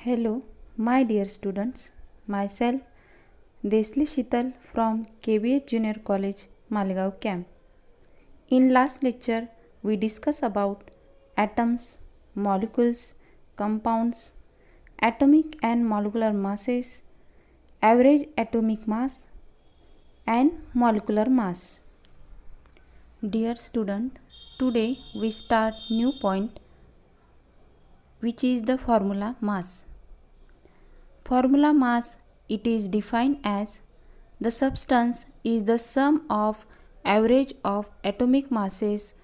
Hello, my dear students. Myself, Desli Shital from KBH Junior College, Malegaon Camp. In last lecture, we discussed about atoms, molecules, compounds, atomic and molecular masses, average atomic mass, and molecular mass. Dear student, today we start new point, which is the formula mass. Formula mass, it is defined as the substance is the sum of average of atomic masses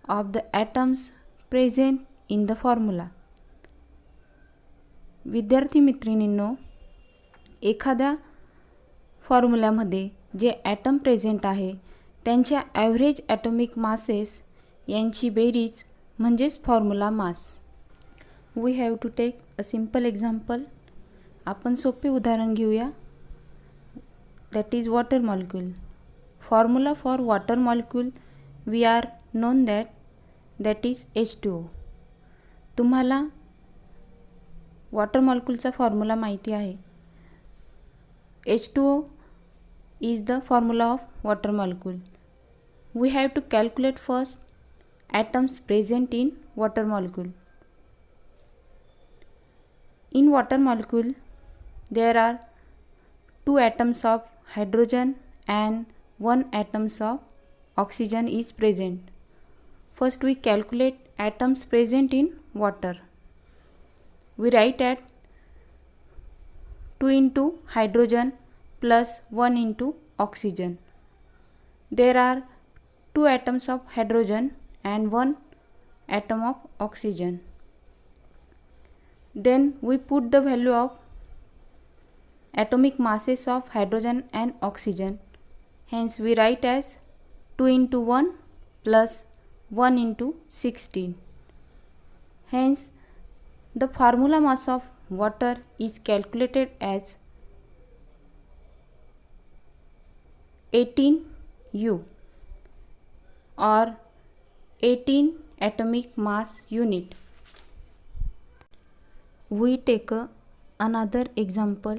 of the atoms present in the formula. विद्यार्थी मित्रिणींनो, एखाद्या फॉर्म्युल्यामध्ये जे atom present आहे त्यांच्या average atomic masses यांची बेरीज म्हणजेच formula mass. We have to take a simple example. आपण सोपे उदाहरण घेऊया. That is water molecule. Formula for water molecule we are known that is H2O. तुम्हाला वॉटर मॉलिक्यूलचा फॉर्म्युला माहिती आहे. H2O is the formula of water molecule. We have to calculate first atoms present in water molecule. In water molecule, there are 2 atoms of hydrogen and 1 atoms of oxygen is present. First we calculate atoms present in water. We write at 2 into hydrogen plus 1 into oxygen. There are 2 atoms of hydrogen and 1 atom of oxygen. Then we put the value of atomic masses of hydrogen and oxygen. Hence we write as 2 into 1 plus 1 into 16. Hence the formula mass of water is calculated as 18U or 18 atomic mass unit. We take another example.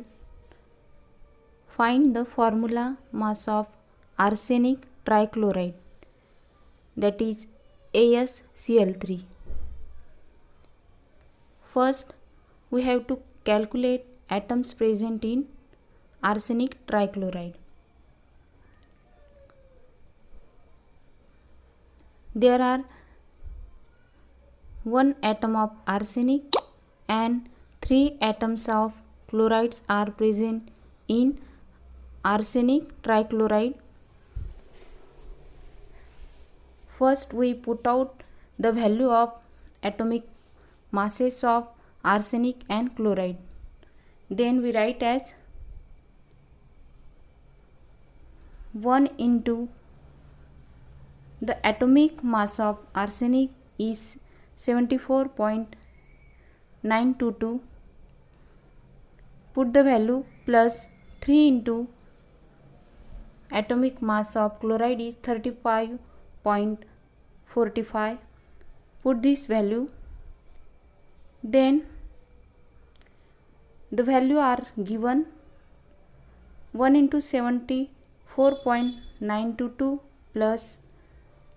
Find the formula mass of arsenic trichloride, that is AsCl3. First we have to calculate atoms present in arsenic trichloride. There are 1 atom of arsenic and 3 atoms of chlorides are present in arsenic trichloride. First we put out the value of atomic masses of arsenic and chloride. Then we write as 1 into the atomic mass of arsenic is 74.922. Put the value plus 3 into atomic mass of chloride is 35.45. Put this value. Then the value are given 1 into 74.922 plus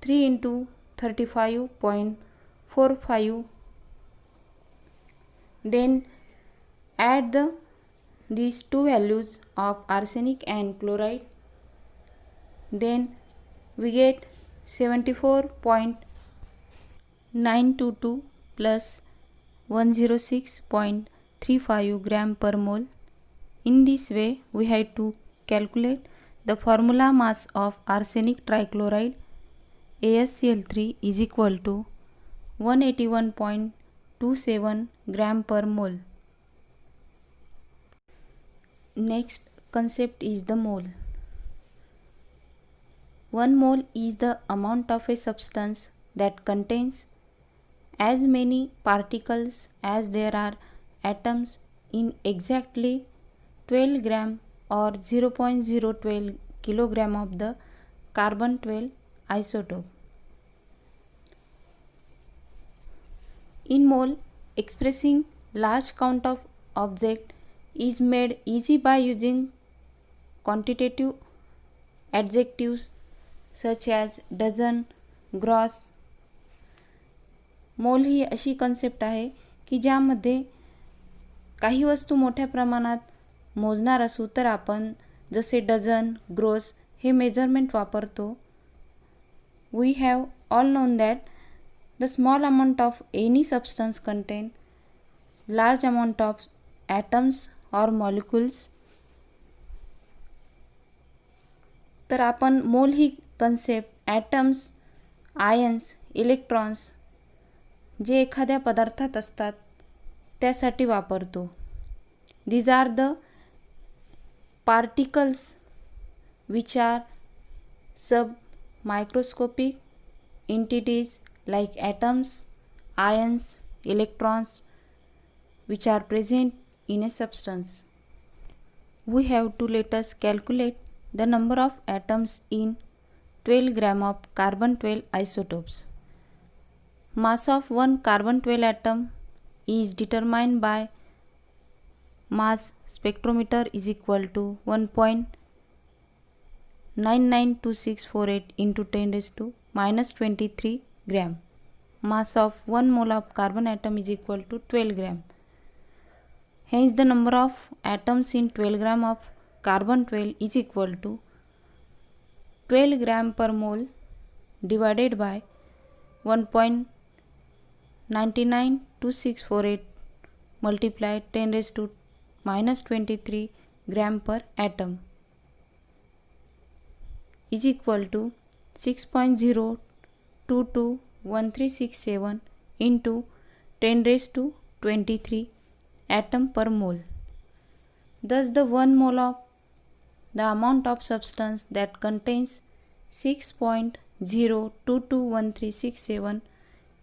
3 into 35.45. Then add these two values of arsenic and chloride. Then we get 74.922 plus 106.35 gram per mole. In this way we have to calculate the formula mass of arsenic trichloride AsCl3 is equal to 181.27 gram per mole. Next concept is the mole. 1 mole is the amount of a substance that contains as many particles as there are atoms in exactly 12 gram or 0.012 kilogram of the carbon 12 isotope. In mole, expressing large count of object is made easy by using quantitative adjectives such as dozen, gross. मोल ही अशी concept आहे की ज्यामध्ये काही वस्तू मोठ्या प्रमाणात मोजणार असू तर आपण जसे डझन, ग्रोस हे मेजरमेंट वापरतो. We have all known that the small amount of any substance contain large amount of atoms or molecules. तर आपण मोल ही कन्सेप्ट ॲटम्स, आयन्स, इलेक्ट्रॉन्स जे एखाद्या पदार्थात असतात त्यासाठी वापरतो. These are the particles which are submicroscopic entities like atoms, ions, electrons which are present in a substance. We have to let us calculate the number of atoms in 12 gram of carbon-12 isotopes. Mass of one carbon-12 atom is determined by mass spectrometer is equal to 1.992648 into 10 raised to minus 23 gram. Mass of 1 mole of carbon atom is equal to 12 gram. Hence the number of atoms in 12 gram of carbon 12 is equal to 12 gram per mole divided by 1.992648 multiplied 10 raised to minus 23 gram per atom is equal to 6.0221367 into 10 raised to 23 atom per mole. Thus the 1 mole of the amount of substance that contains 6.0221367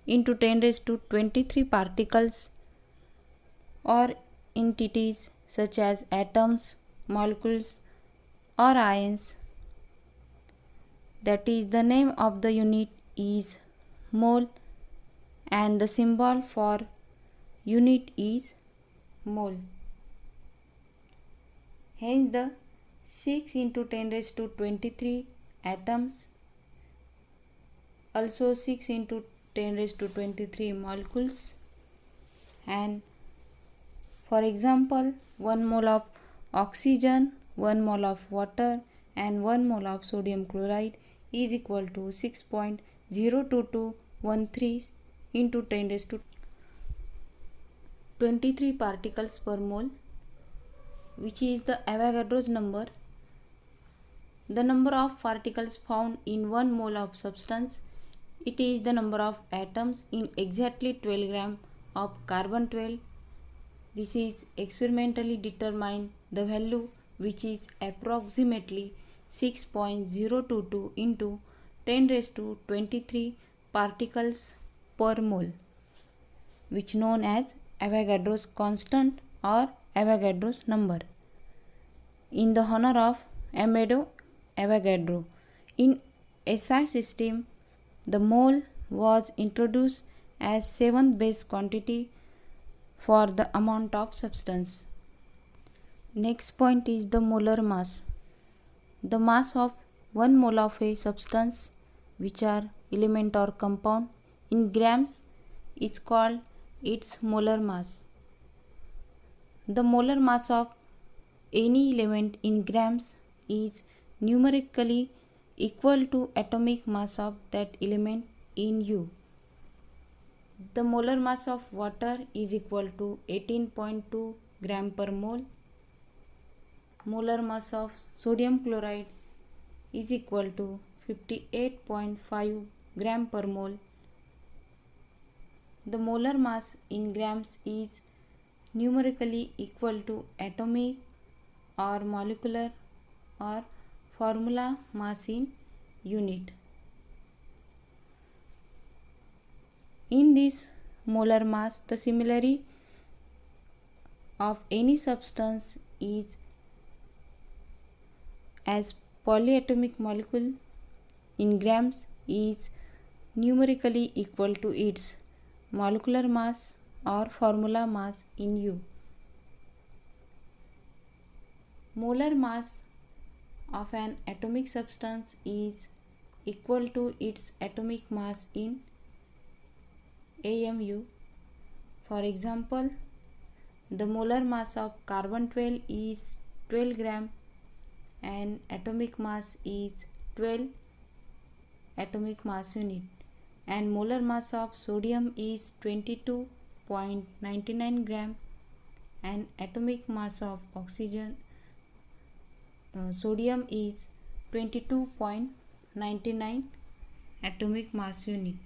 into 10 raised to 23 particles or entities such as atoms, molecules or ions. That is the name of the unit is mole and the symbol for unit is mole. Hence the 6 into 10 raised to 23 atoms, also 6 into 10 raised to 23 molecules, and for example 1 mole of oxygen, 1 mole of water and 1 mole of sodium chloride is equal to 6.02213 into 10 raised to 23 particles per mole, which is the Avogadro's number. The number of particles found in 1 mole of substance, it is the number of atoms in exactly 12 gram of carbon 12. This is experimentally determined the value which is approximately 6.022 into 10 raised to 23 particles per mole, which known as Avogadro's constant or Avogadro's number. In the honor of Amedeo Avogadro, in SI system, the mole was introduced as 7th base quantity for the amount of substance. Next point is the molar mass. The mass of 1 mole of a substance, which are element or compound, in grams is called its molar mass. The molar mass of any element in grams is numerically equal to atomic mass of that element in U. The molar mass of water is equal to 18.2 gram per mole. Molar mass of sodium chloride is equal to 58.5 gram per mole. The molar mass in grams is numerically equal to atomic or molecular or formula mass in unit. In this molar mass, the similarity of any substance is as polyatomic molecule in grams is numerically equal to its molecular mass or formula mass in U. molar mass of an atomic substance is equal to its atomic mass in AMU. For example, the molar mass of carbon 12 is 12 gram and atomic mass is 12 atomic mass unit, and molar mass of sodium is 22.99 gram and atomic mass of oxygen sodium is 22.99 atomic mass unit.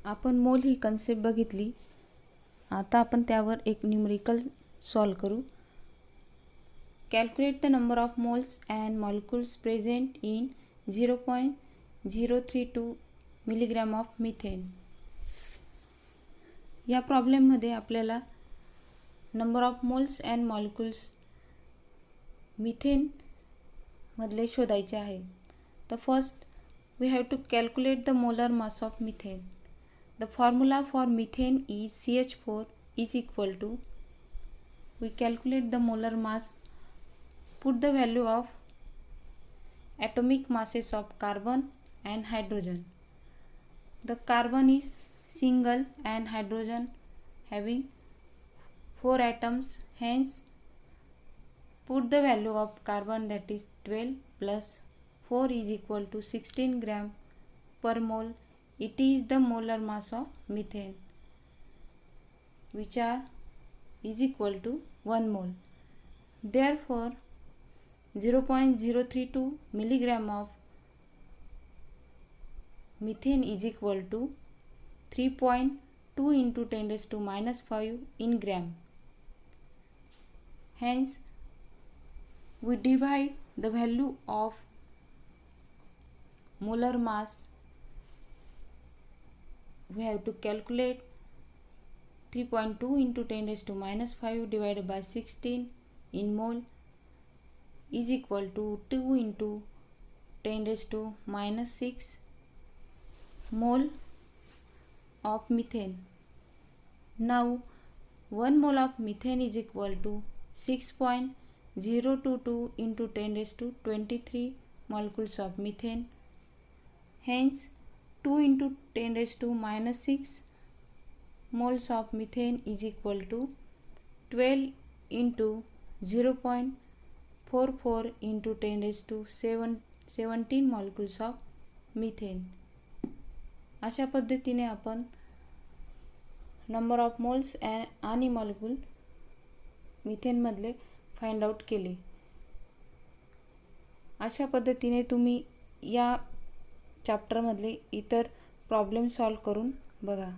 आपण mole ही concept बघितली. आता आपण त्यावर एक numerical solve करू. Calculate the number of moles and molecules present in 0.032 milligram of methane. या प्रॉब्लेममध्ये आपल्याला number of moles and molecules methane मधले शोधायचे आहे. तर first we have to calculate the molar mass of methane. The formula for methane is CH4 is equal to, we calculate the molar mass, put the value of atomic masses of carbon and hydrogen. The carbon is single and hydrogen having 4 atoms, hence put the value of carbon, that is 12 plus 4 is equal to 16 gram per mole. It is the molar mass of methane, which is equal to 1 mole. Therefore, 0.032 milligram of methane is equal to 3.2 into 10 raised to minus 5 in gram. Hence, we divide the value of molar mass. We have to calculate 3.2 into 10 raised to minus 5 divided by 16 in mole is equal to 2 into 10 raised to minus 6 mole of methane. Now 1 mole of methane is equal to 6.022 into 10 raised to 23 molecules of methane. Hence 2 into 10 raised to minus 6 moles of methane is equal to 12 into 0.44 into 10 raised to 17 molecules of methane. अशा पद्धतीने आपण number of moles आणि molecule मिथेनमधले find out केले. अशा पद्धतीने तुम्ही या चॅप्टरमधले इतर प्रॉब्लेम सॉल्व करून बघा.